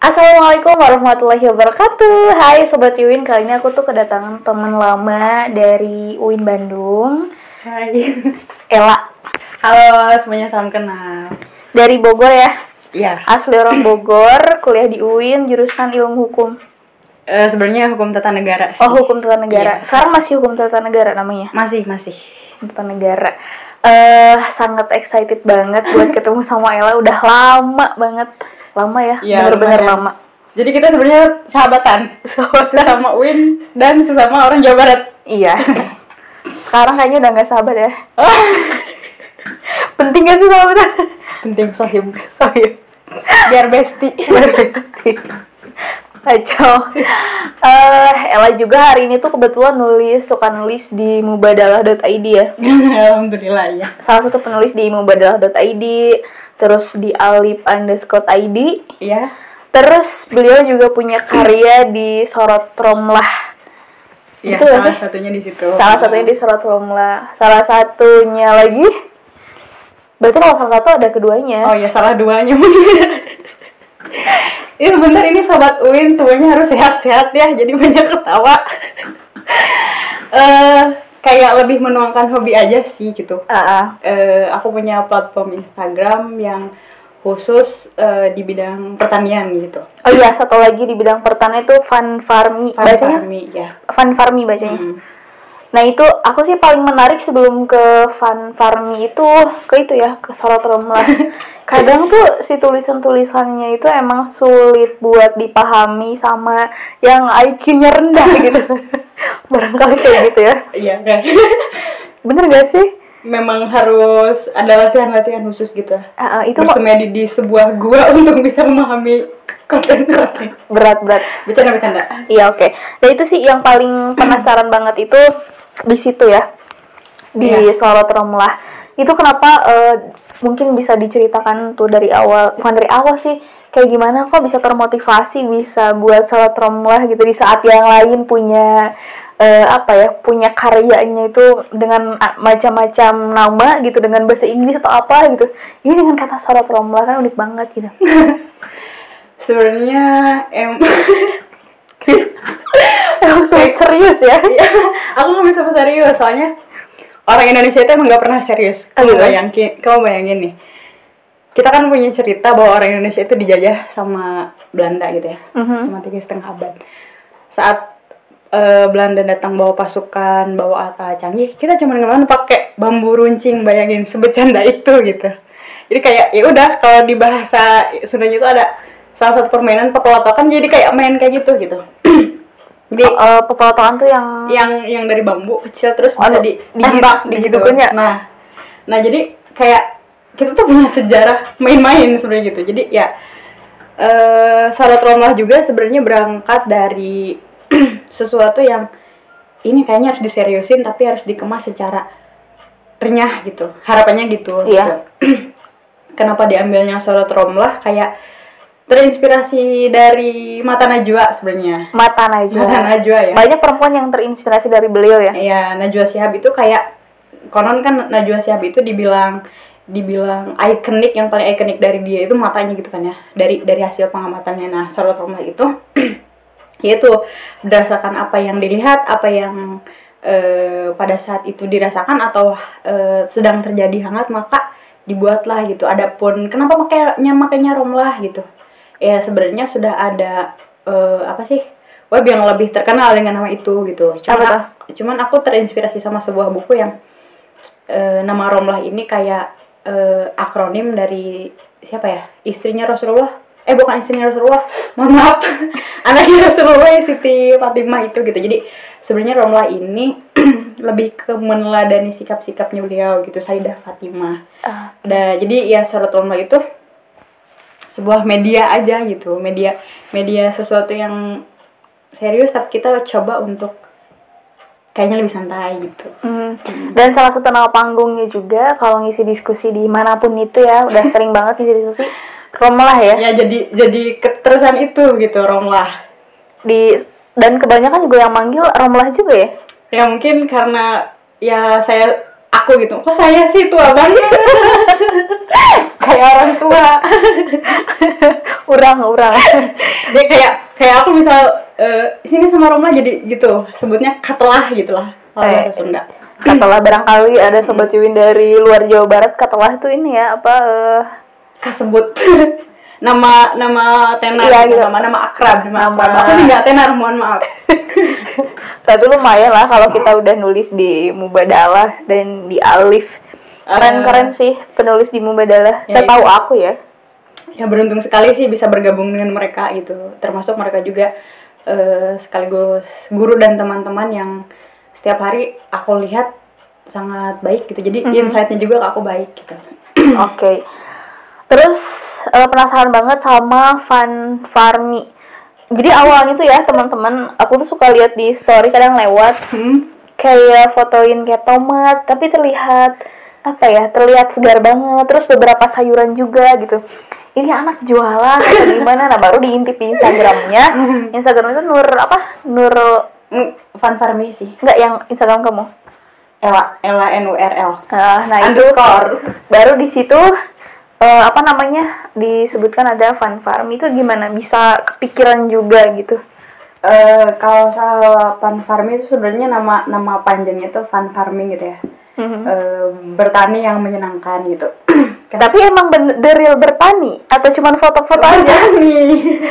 Assalamualaikum warahmatullahi wabarakatuh. Hai Sobat Uin, kali ini aku tuh kedatangan teman lama dari UIN Bandung. Hai. Ella. Halo semuanya, salam kenal. Dari Bogor ya? Iya. Asli orang Bogor, kuliah di UIN, jurusan ilmu hukum. Sebenarnya hukum tata negara sih. Oh, hukum tata negara. Iya. Sekarang masih hukum tata negara namanya? Masih. Hukum tata negara. Sangat excited banget buat ketemu sama Ella. Udah lama banget. Lama ya? Iya, bener-bener lumayan. lama. Jadi kita sebenarnya sahabatan. Sesama UIN dan sesama orang Jawa Barat. Iya sih. Sekarang kayaknya udah gak sahabat ya. Penting gak sih sahabat? Penting sohib. Biar bestie. Kacau. Ella juga hari ini tuh kebetulan suka nulis di mubadalah.id ya. Alhamdulillah ya. Salah satu penulis di mubadalah.id, terus di alip_id. Iya. Terus beliau juga punya karya di Sorot Romlah. Iya, Itu salah satunya di situ. Salah satunya di Sorot Romlah. Salah satunya lagi, berarti kalau salah satu ada keduanya. Oh iya, salah duanya. Iya bener, ini Sobat UIN semuanya harus sehat-sehat ya, jadi banyak ketawa. Kayak lebih menuangkan hobi aja sih gitu. Aku punya platform Instagram yang khusus di bidang pertanian gitu. Oh iya, satu lagi di bidang pertanian itu Fun Farmi bacanya. Ya. Fun Farmi bacanya. Nah itu aku sih paling menarik sebelum ke Fun Farmi itu ke Sorot Romlah. Kadang tuh si tulisannya itu emang sulit buat dipahami sama yang IQ-nya rendah gitu. Barangkali kayak gitu ya. Iya kan. Bener gak sih? Memang harus ada latihan-latihan khusus gitu. Itu bersemedi di sebuah gua untuk bisa memahami konten-konten. Berat. Bercanda. Iya, oke. Nah itu sih yang paling penasaran banget itu di situ ya, di Sorot Romlah. Itu kenapa mungkin bisa diceritakan tuh dari awal, bukan dari awal sih, kayak gimana kok bisa termotivasi bisa buat Sorot Romlah gitu di saat yang lain punya punya karyanya itu dengan macam-macam nama gitu, dengan bahasa Inggris atau apa gitu. Ini dengan kata Sorot Romlah kan unik banget gitu. Sebenarnya Emang sulit serius ya? Aku nggak bisa serius, soalnya orang Indonesia itu emang nggak pernah serius. Kamu bayangin nih, kita kan punya cerita bahwa orang Indonesia itu dijajah sama Belanda gitu ya, sama 3,5 abad. Saat Belanda datang bawa pasukan, bawa alat canggih, kita cuma ngelawan pakai bambu runcing, bayangin sebecanda itu gitu. Jadi kayak ya udah, kalau di bahasa Sundanya itu ada salah satu permainan pepelotokan, jadi kayak main kayak gitu. Jadi pepelotokan tuh yang dari bambu kecil terus bisa ditembak gitu. Nah jadi kayak kita tuh punya sejarah main-main sebenarnya gitu. Jadi ya Sorot Romlah juga sebenarnya berangkat dari sesuatu yang ini kayaknya harus diseriusin tapi harus dikemas secara renyah gitu. Harapannya gitu. Iya. Gitu. Kenapa diambilnya Sorot Romlah? Kayak terinspirasi dari Mata Najwa sebenarnya. Mata Najwa ya. Banyak perempuan yang terinspirasi dari beliau ya. Iya, Najwa Shihab itu kayak konon kan Najwa Shihab itu dibilang ikonik, yang paling ikonik dari dia itu matanya gitu kan ya. Dari hasil pengamatannya. Nah, Sorot Romlah itu yaitu berdasarkan apa yang dilihat, apa yang pada saat itu dirasakan atau sedang terjadi hangat, maka dibuatlah gitu. Adapun kenapa makanya Romlah gitu, ya sebenarnya sudah ada web yang lebih terkenal dengan nama itu gitu. Cuman aku terinspirasi sama sebuah buku yang nama Romlah ini kayak akronim dari siapa ya, istrinya Rasulullah. Bukan istrinya Rasulullah, mohon maaf, anaknya Rasulullah, Siti Fatimah itu gitu. Jadi sebenarnya Romlah ini lebih ke meneladani sikap-sikapnya beliau gitu, Sayyidah Fatimah. Jadi ya Sorot Romlah itu sebuah media aja gitu, media sesuatu yang serius tapi kita coba untuk kayaknya lebih santai gitu. Dan salah satu nama panggungnya juga kalau ngisi diskusi di manapun itu ya, udah sering banget ngisi diskusi Romlah ya. Ya jadi keterusan itu gitu, Romlah. Dan kebanyakan juga yang manggil Romlah juga ya. Ya mungkin karena ya saya aku gitu. Kok saya sih tua banget. Kayak orang tua. Urang. Dia kayak aku misal sini sama Roma jadi gitu. Sebutnya katelah gitu lah. Kalau bahasa Sunda. Katelah, barangkali ada sobat Ciwin dari luar Jawa Barat, katelah itu ini ya apa Kasebut. nama tenar, iya, gitu. nama akrab, aku sih nggak tenar, mohon maaf. Tapi lumayan lah kalau kita udah nulis di Mubadalah dan di Alif. Keren sih penulis di Mubadalah. Saya tahu aku ya. Ya beruntung sekali sih bisa bergabung dengan mereka gitu. Termasuk mereka juga sekaligus guru dan teman-teman yang setiap hari aku lihat sangat baik gitu. Jadi insight-nya juga ke aku baik gitu. Oke. Terus penasaran banget sama Fan Farmi. Jadi awalnya tuh ya teman-teman, aku tuh suka lihat di story kadang lewat kayak fotoin kayak tomat, tapi terlihat segar banget. Terus beberapa sayuran juga gitu. Ini anak jualan atau gimana? Nah baru diintip di Instagramnya. Instagram itu Nur Fan Farmi sih. Enggak, yang Instagram kamu? Ella NURL. Nah itu baru di situ disebutkan ada Fan Farm. Itu gimana bisa kepikiran juga gitu? Kalau soal Fan Farm itu sebenarnya nama panjangnya itu Fun Farming gitu ya. Bertani yang menyenangkan gitu. Tapi emang the real bertani atau cuma foto-foto aja? Bertani.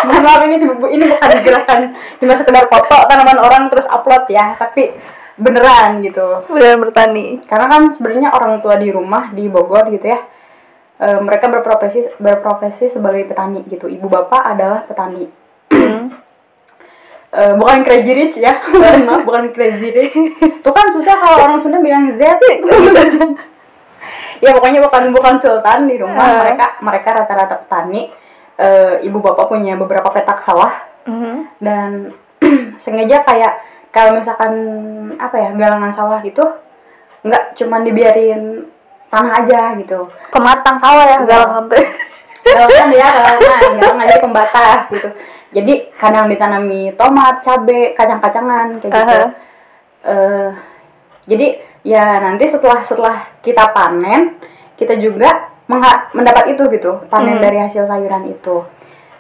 Maaf, ini bukan gerakan cuma sekedar foto tanaman orang terus upload ya, tapi beneran gitu. Beneran bertani. Karena kan sebenarnya orang tua di rumah di Bogor gitu ya. Mereka berprofesi sebagai petani gitu. Ibu bapak adalah petani. Bukan crazy rich ya. Maaf, bukan crazy rich. Itu kan susah kalau orang Sunda bilang Z. Ya pokoknya bukan sultan di rumah. Mereka rata-rata petani. Ibu bapak punya beberapa petak sawah. Dan sengaja kayak kalau misalkan galangan sawah gitu nggak cuman dibiarin tanah aja gitu, pematang sawah ya, galangan aja pembatas gitu. Jadi kadang ditanami tomat, cabe, kacang-kacangan kayak gitu. Jadi ya nanti setelah kita panen, kita juga mendapat itu gitu, panen dari hasil sayuran itu.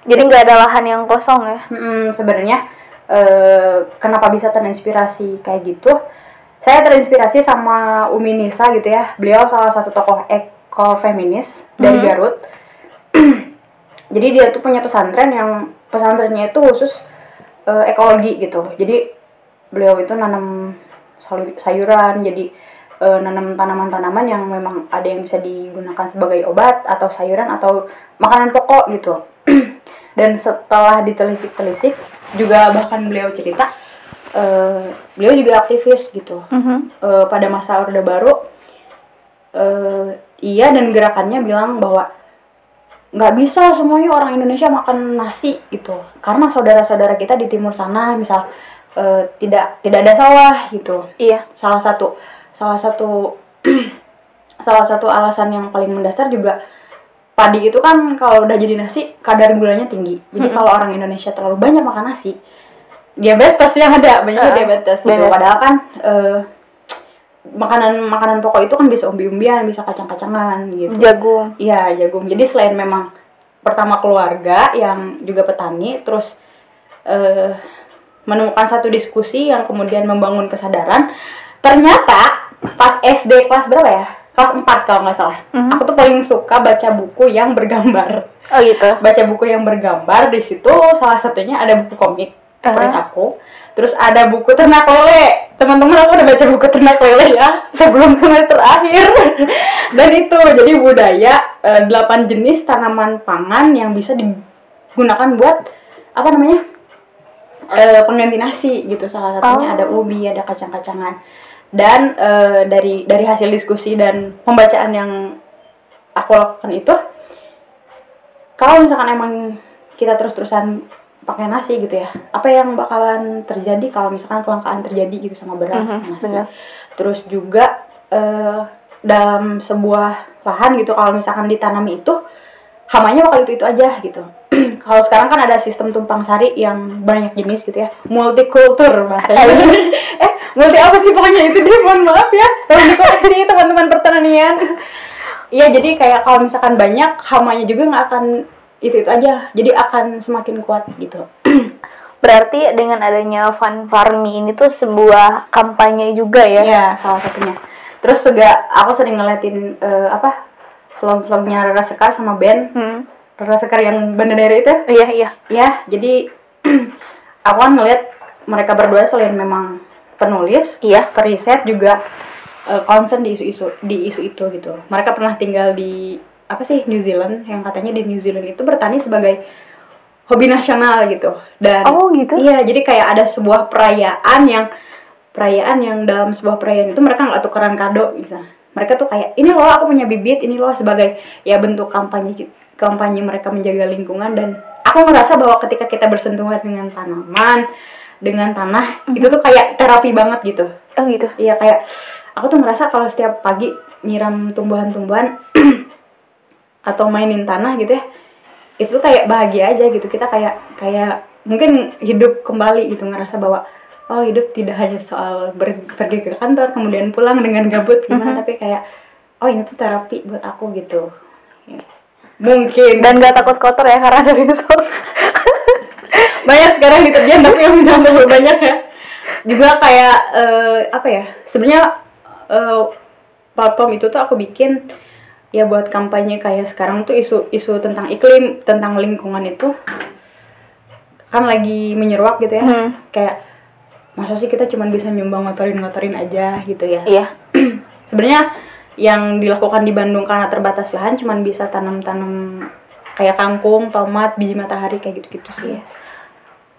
Jadi nggak ada lahan yang kosong ya? Sebenarnya kenapa bisa terinspirasi kayak gitu? Saya terinspirasi sama Umi Nisa gitu ya. Beliau salah satu tokoh ekofeminis dari Garut. Jadi dia tuh punya pesantrennya itu khusus ekologi gitu. Jadi beliau itu nanam sayuran, jadi nanam tanaman-tanaman yang memang ada yang bisa digunakan sebagai obat atau sayuran atau makanan pokok gitu. Dan setelah ditelisik-telisik juga bahkan beliau cerita beliau juga aktivis gitu. Pada masa Orde Baru iya, dan gerakannya bilang bahwa nggak bisa semuanya orang Indonesia makan nasi gitu, karena saudara-saudara kita di timur sana misal tidak ada sawah gitu. Iya. Salah satu alasan yang paling mendasar juga padi itu kan kalau udah jadi nasi kadar gulanya tinggi. Jadi kalau orang Indonesia terlalu banyak makan nasi, diabetes yang ada, banyak diabetes gitu. Padahal kan makanan pokok itu kan bisa umbi-umbian, bisa kacang-kacangan gitu. Jagung. Iya, jagung. Jadi selain memang pertama keluarga yang juga petani, terus menemukan satu diskusi yang kemudian membangun kesadaran. Ternyata pas SD kelas berapa ya? Kelas 4 kalau nggak salah. Aku tuh paling suka baca buku yang bergambar. Oh gitu. Baca buku yang bergambar, di situ salah satunya ada buku komik favorit aku. Terus ada buku ternak lele. Teman-teman, aku udah baca buku ternak lele ya sebelum semester akhir. Dan itu jadi budaya 8 jenis tanaman pangan yang bisa digunakan buat pengganti nasi gitu. Salah satunya ada ubi, ada kacang-kacangan. Dan dari hasil diskusi dan pembacaan yang aku lakukan itu, kalau misalkan emang kita terus-terusan pakai nasi gitu ya, apa yang bakalan terjadi kalau misalkan kelangkaan terjadi gitu sama beras sama nasi. Benar. Terus juga dalam sebuah lahan gitu, kalau misalkan ditanami itu hamanya bakal itu aja gitu. Kalau sekarang kan ada sistem tumpang sari yang banyak jenis gitu ya, multikultur bahasanya. Multi apa sih pokoknya itu dia, mohon maaf ya, tolong dikoreksi teman-teman pertanian. Iya, jadi kayak kalau misalkan banyak, hamanya juga nggak akan itu aja, jadi akan semakin kuat gitu. Berarti dengan adanya Fun Farmi ini tuh sebuah kampanye juga ya? Iya, salah satunya. Terus juga aku sering ngeliatin vlog-vlognya Rara Sekar sama Ben. Rara Sekar yang Banda Daerah itu. Iya. Ya, jadi aku kan ngeliat mereka berdua selain memang penulis, periset juga concern di isu itu gitu. Mereka pernah tinggal di New Zealand, yang katanya di New Zealand itu bertani sebagai hobi nasional gitu. Dan gitu. Iya, jadi kayak ada sebuah perayaan yang dalam sebuah perayaan itu mereka nggak tukeran kado gitu. Mereka tuh kayak, ini loh aku punya bibit, ini loh, sebagai ya bentuk kampanye mereka menjaga lingkungan. Dan aku ngerasa bahwa ketika kita bersentuhan dengan tanaman, dengan tanah, itu tuh kayak terapi banget gitu. Oh gitu. Iya, kayak aku tuh ngerasa kalau setiap pagi nyiram tumbuhan-tumbuhan atau mainin tanah gitu ya, itu tuh kayak bahagia aja gitu. Kita kayak mungkin hidup kembali gitu, ngerasa bahwa hidup tidak hanya soal pergi ke kantor kemudian pulang dengan gabut gimana, tapi kayak ini tuh terapi buat aku gitu ya. Mungkin dan gak takut kotor ya karena dari sol. Banyak sekarang deterjen tapi yang jangan terlalu banyak ya. Juga kayak sebenarnya platform itu tuh aku bikin ya buat kampanye. Kayak sekarang tuh isu tentang iklim, tentang lingkungan itu kan lagi menyeruak gitu ya. Kayak masa sih kita cuma bisa nyumbang ngotorin aja gitu ya. Iya. Sebenarnya yang dilakukan di Bandung karena terbatas lahan cuma bisa tanam kayak kangkung, tomat, biji matahari kayak gitu-gitu sih.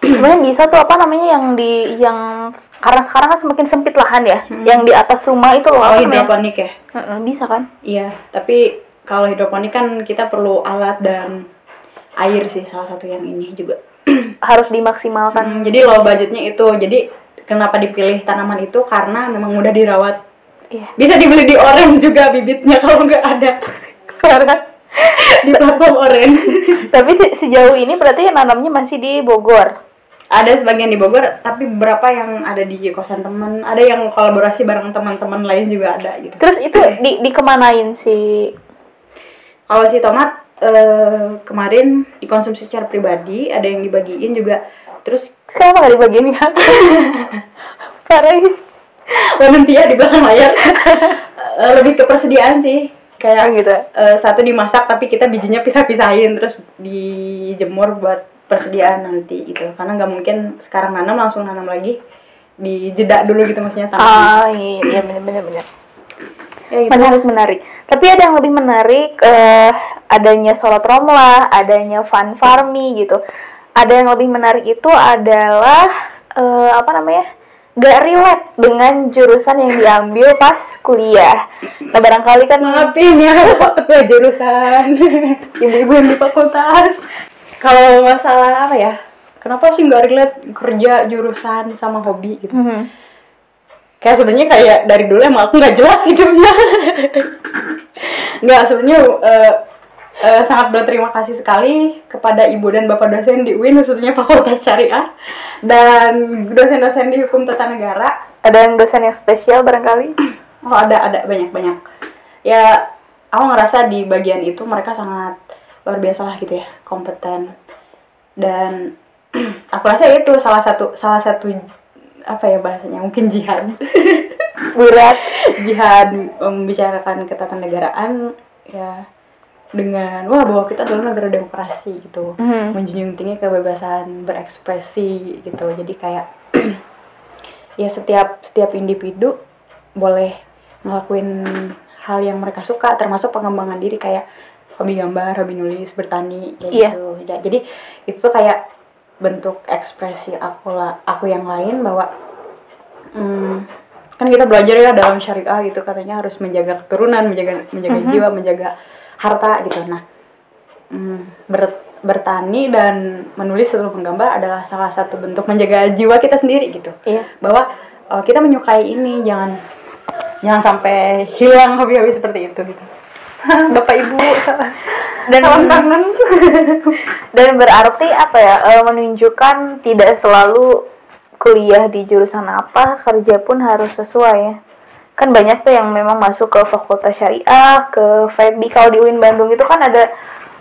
Sebenarnya bisa tuh yang karena sekarang kan semakin sempit lahan ya. Yang di atas rumah itu loh. Hidroponik ya? Bisa kan? Iya, tapi kalau hidroponik kan kita perlu alat dan air sih, salah satu yang ini juga harus dimaksimalkan. Jadi low budgetnya itu. Jadi kenapa dipilih tanaman itu karena memang mudah dirawat. Iya. Bisa dibeli di Oren juga bibitnya kalau nggak ada. Di platform Oren. Tapi sejauh ini berarti nanamnya masih di Bogor. Ada sebagian di Bogor, tapi beberapa yang ada di kosan teman, ada yang kolaborasi bareng teman-teman lain juga ada gitu. Terus itu dikemanain sih? Kalau si tomat kemarin dikonsumsi secara pribadi, ada yang dibagiin juga. Terus kenapa nggak dibagiin kan? Parah ini. Nanti ya di belakang layar. Lebih ke persediaan sih. Kayak gitu. Satu dimasak tapi kita bijinya pisah-pisahin terus dijemur buat persediaan nanti gitu. Karena nggak mungkin sekarang nanam langsung nanam lagi, dijeda dulu gitu maksudnya tanam. Iya benar. Ya, gitu. Menarik. Tapi ada yang lebih menarik, adanya Solo Tromlah, adanya Fun Farmi gitu. Ada yang lebih menarik itu adalah gak relate dengan jurusan yang diambil pas kuliah. Nah barangkali kan maafin ya ketua jurusan ibu-ibu yang di fakultas. Kalau masalah kenapa sih nggak relate kerja jurusan sama hobi gitu? Kayak sebenarnya kayak dari dulu emang aku nggak jelas hidupnya. Nggak, sebenarnya sangat berterima kasih sekali kepada ibu dan bapak dosen di UIN, khususnya Fakultas Syariah dan dosen-dosen di Hukum Tata Negara. Ada yang dosen yang spesial barangkali? Ada banyak. Ya aku ngerasa di bagian itu mereka sangat luar biasa lah gitu ya, kompeten. Dan aku rasa itu salah satu bahasanya mungkin jihad. Berat. Jihad membicarakan ketatanegaraan ya, dengan bahwa kita adalah negara demokrasi gitu, menjunjung tinggi kebebasan berekspresi gitu. Jadi kayak ya setiap individu boleh ngelakuin hal yang mereka suka, termasuk pengembangan diri kayak hobi gambar, hobi nulis, bertani kayak gitu. Ya, jadi itu tuh kayak bentuk ekspresi aku yang lain bahwa kan kita belajar ya dalam syariah gitu, katanya harus menjaga keturunan, menjaga jiwa, menjaga harta gitu. Nah, bertani dan menulis atau menggambar adalah salah satu bentuk menjaga jiwa kita sendiri gitu. Iya. Bahwa kita menyukai ini, jangan sampai hilang hobi-hobi seperti itu gitu. Bapak Ibu. Dan Salam kangen. dan berarti apa ya, menunjukkan tidak selalu kuliah di jurusan apa kerja pun harus sesuai ya. Kan banyak tuh yang memang masuk ke fakultas syariah, ke FEBI. Kalau di UIN Bandung itu kan ada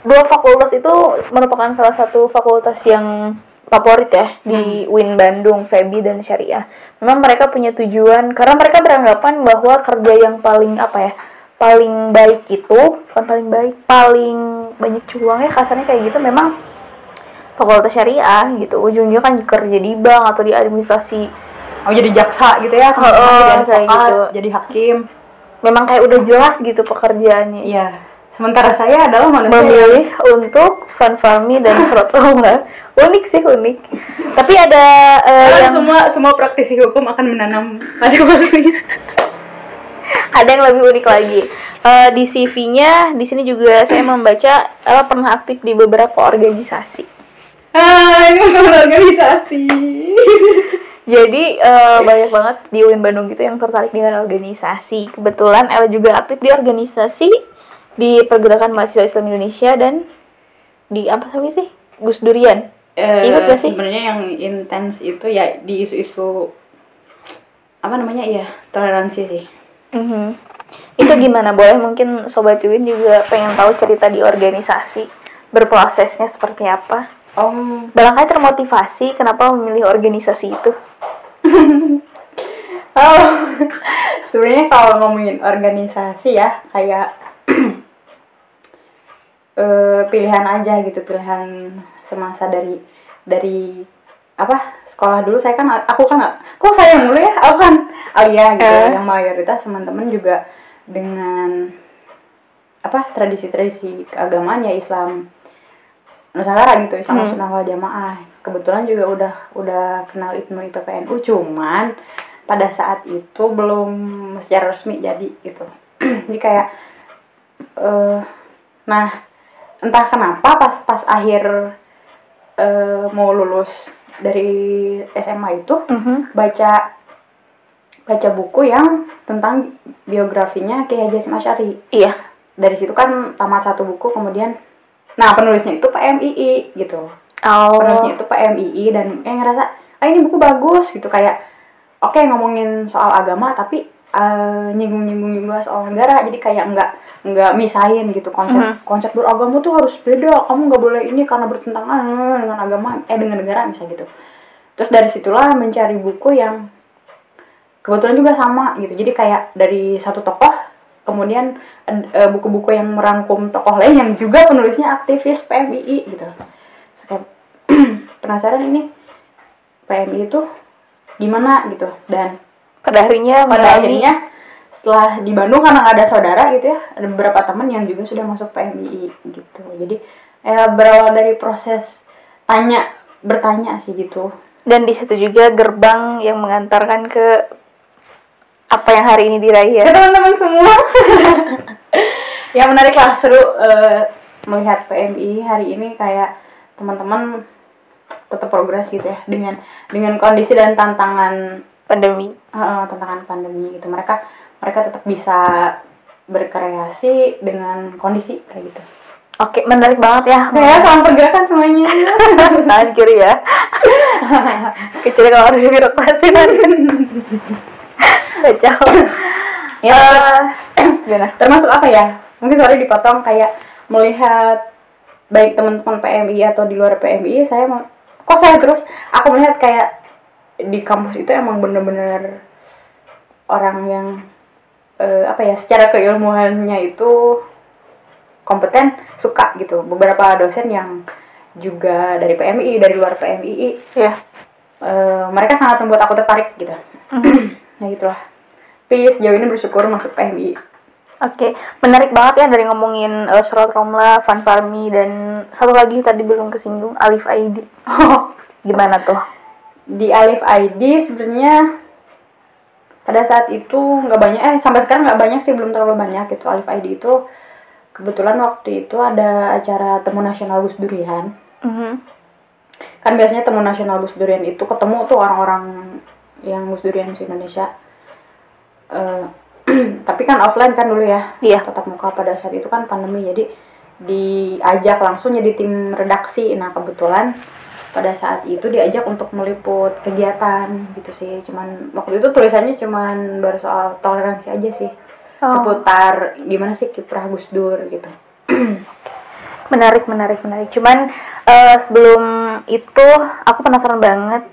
dua fakultas, itu merupakan salah satu fakultas yang favorit ya di UIN Bandung, FEBI dan syariah. Memang mereka punya tujuan karena mereka beranggapan bahwa kerja yang paling apa ya, paling baik itu, bukan paling baik, paling banyak cuangnya, kasarnya kayak gitu, memang fakultas syariah gitu. Ujungnya kan kerja di bank atau di administrasi. Oh, jadi jaksa gitu ya, Oh, jadi kayak advokat, gitu. jadi hakim. Memang kayak udah jelas gitu pekerjaannya. Iya. Sementara saya adalah manusia Memilih untuk Fanfarmi dan Surat Romlah. Unik sih, unik. Tapi ada yang semua praktisi hukum akan menanam pada posisinya. ada yang lebih unik lagi. Di CV-nya di sini juga saya membaca pernah aktif di beberapa organisasi. Ini masalah organisasi. Jadi banyak banget di UIN Bandung gitu yang tertarik dengan organisasi. Kebetulan Ella juga aktif di organisasi di Pergerakan Mahasiswa Islam Indonesia dan di apa sih? Gus Durian. Ikut gak sih? Sebenarnya yang intens itu ya di isu-isu apa namanya ya, toleransi sih. Itu gimana? Boleh mungkin Sobat Uin juga pengen tahu cerita di organisasi, berprosesnya seperti apa? Barangkali termotivasi kenapa memilih organisasi itu? Sebenarnya kalau ngomongin organisasi ya kayak pilihan aja gitu, pilihan semasa dari apa, sekolah dulu. Saya kan, aku kan, kok saya yang dulu ya, aku kan Alia gitu, yang mayoritas teman-teman juga dengan apa, tradisi-tradisi keagamaan ya Islam Nusantara gitu, Islam Sunnah wal Jamaah. Kebetulan juga udah kenal IPNU IPPNU, cuman pada saat itu belum secara resmi jadi gitu. Jadi kayak nah entah kenapa pas akhir mau lulus dari SMA itu baca buku yang tentang biografinya Kiai Haji Hasyim Asy'ari. Iya. Dari situ kan tamat satu buku, kemudian penulisnya itu PMII gitu. Penulisnya itu PMII dan kayak ngerasa ini buku bagus gitu, kayak oke, ngomongin soal agama tapi nyinggung juga soal negara, jadi kayak nggak misahin gitu konsep beragama tuh harus beda, kamu nggak boleh ini karena bertentangan dengan agama dengan negara misalnya gitu. Terus dari situlah mencari buku yang kebetulan juga sama gitu, jadi kayak dari satu tokoh kemudian buku-buku yang merangkum tokoh lain yang juga penulisnya aktivis PMII gitu. Terus kayak penasaran ini PMII itu gimana gitu, dan pada akhirnya setelah di Bandung karena nggak ada saudara gitu ya, ada beberapa teman yang juga sudah masuk PMII gitu. Jadi berawal dari proses bertanya sih gitu. Dan di situ juga gerbang yang mengantarkan ke apa yang hari ini diraih ya. Ke teman-teman semua. Yang menarik lah, seru melihat PMI hari ini, kayak teman-teman tetap progres gitu ya dengan kondisi dan tantangan Pandemi. Tantangan pandemi gitu. Mereka tetap bisa berkreasi dengan kondisi kayak gitu. Oke, menarik banget ya. Kayak salam pergerakan semuanya. Tangan kiri ya. Kecil kalau ada birokrasi kan. Kacau. Gimana? Termasuk apa ya? Mungkin sorry dipotong, kayak melihat baik teman-teman PMI atau di luar PMI, aku melihat kayak di kampus itu emang bener-bener orang yang secara keilmuannya itu kompeten, suka gitu. Beberapa dosen yang juga dari PMI, dari luar PMI ya, mereka sangat membuat aku tertarik gitu. Nah gitulah. Tapi sejauh ini bersyukur masuk PMI. Oke, menarik banget ya dari ngomongin Surat Romlah, Fanfarmi, dan satu lagi tadi belum kesinggung, Alif ID. Gimana tuh? Di Alif ID sebenarnya pada saat itu nggak banyak, sampai sekarang nggak banyak sih, belum terlalu banyak gitu. Alif ID itu kebetulan waktu itu ada acara Temu Nasional Gus Durian. Kan biasanya Temu Nasional Gus Durian itu ketemu tuh orang-orang yang Gus Durian se Indonesia. Tapi kan offline kan dulu ya. Iya. Tatap muka pada saat itu kan pandemi, jadi diajak langsung jadi tim redaksi. Nah kebetulan pada saat itu diajak untuk meliput kegiatan gitu sih. Cuman waktu itu tulisannya cuman baru soal toleransi aja sih. Seputar gimana sih kiprah Gus Dur gitu. Menarik. Cuman sebelum itu aku penasaran banget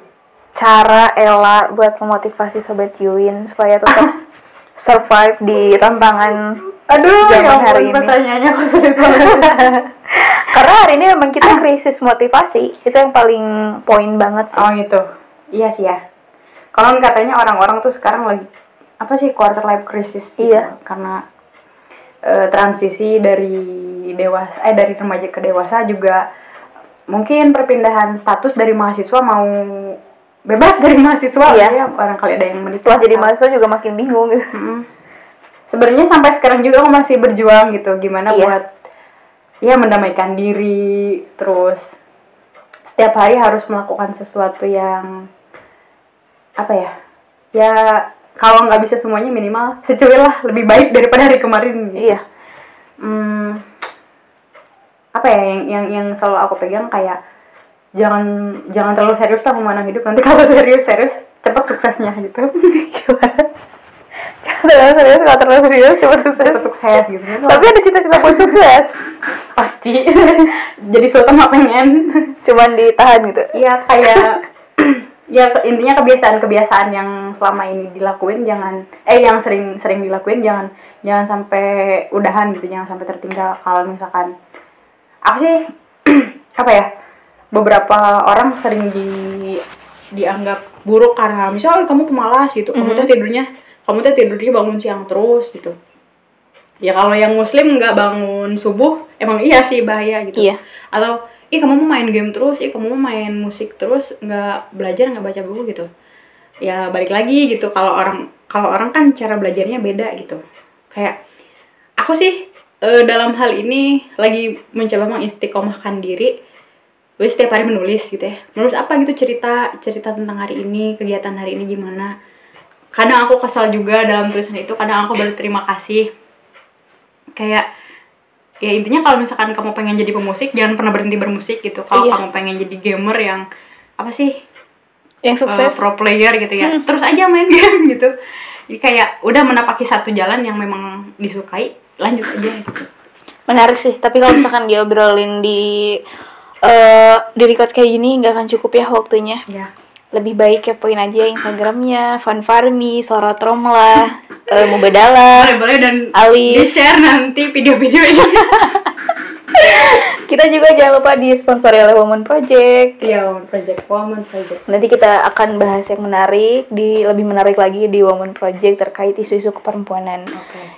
cara Ella buat memotivasi Sobat Yuin supaya tetap survive di tantangan zaman hari ini. Pertanyaannya kok sulit banget. Karena hari ini memang kita krisis motivasi, itu yang paling poin banget sih. Oh gitu. Iya sih ya. Kalau katanya orang-orang tuh sekarang lagi apa sih quarter life crisis gitu. Iya. Karena transisi dari dari remaja ke dewasa juga mungkin perpindahan status dari mahasiswa mau bebas dari mahasiswa. Iya. Ya barangkali ada yang Setelah jadi mahasiswa juga makin bingung gitu. Sebenarnya sampai sekarang juga aku masih berjuang gitu gimana Iya. buat ya mendamaikan diri, terus setiap hari harus melakukan sesuatu yang apa ya kalau nggak bisa semuanya minimal secuil lah, lebih baik daripada hari kemarin gitu. Iya. Apa ya yang selalu aku pegang kayak jangan terlalu serius lah memandang hidup, nanti kalau serius cepat suksesnya gitu. Gimana? Jangan terlalu serius, cepat sukses gitu. Tapi ada cita-cita buat sukses. Pasti. Jadi sultan mah pengen. Cuman ditahan gitu. Iya kayak ya intinya kebiasaan yang selama ini dilakuin yang sering dilakuin jangan sampai udahan gitu, jangan sampai tertinggal. Kalau misalkan aku sih apa ya, beberapa orang sering dianggap buruk karena misalnya kamu pemalas gitu, kamu tuh tidurnya bangun siang terus gitu. Ya kalau yang muslim nggak bangun subuh emang iya sih bahaya gitu. Iya. Atau kamu mau main game terus, kamu mau main musik terus, nggak belajar, nggak baca buku gitu. Ya balik lagi gitu, kalau orang kan cara belajarnya beda gitu. Kayak aku sih dalam hal ini lagi mencoba mengistiqomahkan diri. Gue setiap hari menulis gitu ya. Menulis apa gitu, cerita tentang hari ini, kegiatan hari ini gimana. Kadang aku kesal juga dalam tulisan itu, kadang aku berterima kasih. Kayak ya intinya kalau misalkan kamu pengen jadi pemusik, jangan pernah berhenti bermusik gitu. Kalau kamu pengen jadi gamer yang apa sih, yang sukses, pro player gitu ya, terus aja main game gitu. Jadi kayak udah menapaki satu jalan yang memang disukai, lanjut aja gitu. Menarik sih, tapi kalau misalkan dia obrolin di record kayak gini nggak akan cukup ya waktunya. Ya. Lebih baik kepoin aja Instagramnya Fanfarmi, Sorot Romlah, Mubadala, boleh dan Ali. Di-share nanti video-videonya. Kita juga jangan lupa disponsori oleh Women Project. Iya, Women Project. Nanti kita akan bahas yang menarik, lebih menarik lagi di Women Project terkait isu-isu keperempuanan.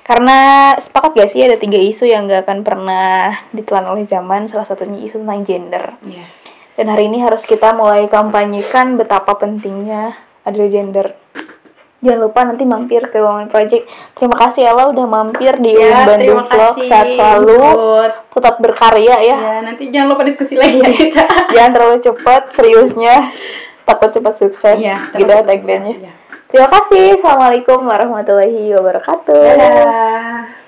Karena sepakat gak sih ada 3 isu yang gak akan pernah ditelan oleh zaman, salah satunya isu tentang gender. Iya. Dan hari ini harus kita mulai kampanyekan betapa pentingnya adil gender. Jangan lupa nanti mampir ke Women Project. Terima kasih Ella udah mampir di Bandung Vlog. Sehat selalu. Tetap berkarya ya. Ya, nanti jangan lupa diskusi lagi ya kita. Jangan terlalu cepat, seriusnya. Takut cepat sukses. Ya, gitu tagline-nya. Terima kasih. Assalamualaikum warahmatullahi wabarakatuh. Dadah.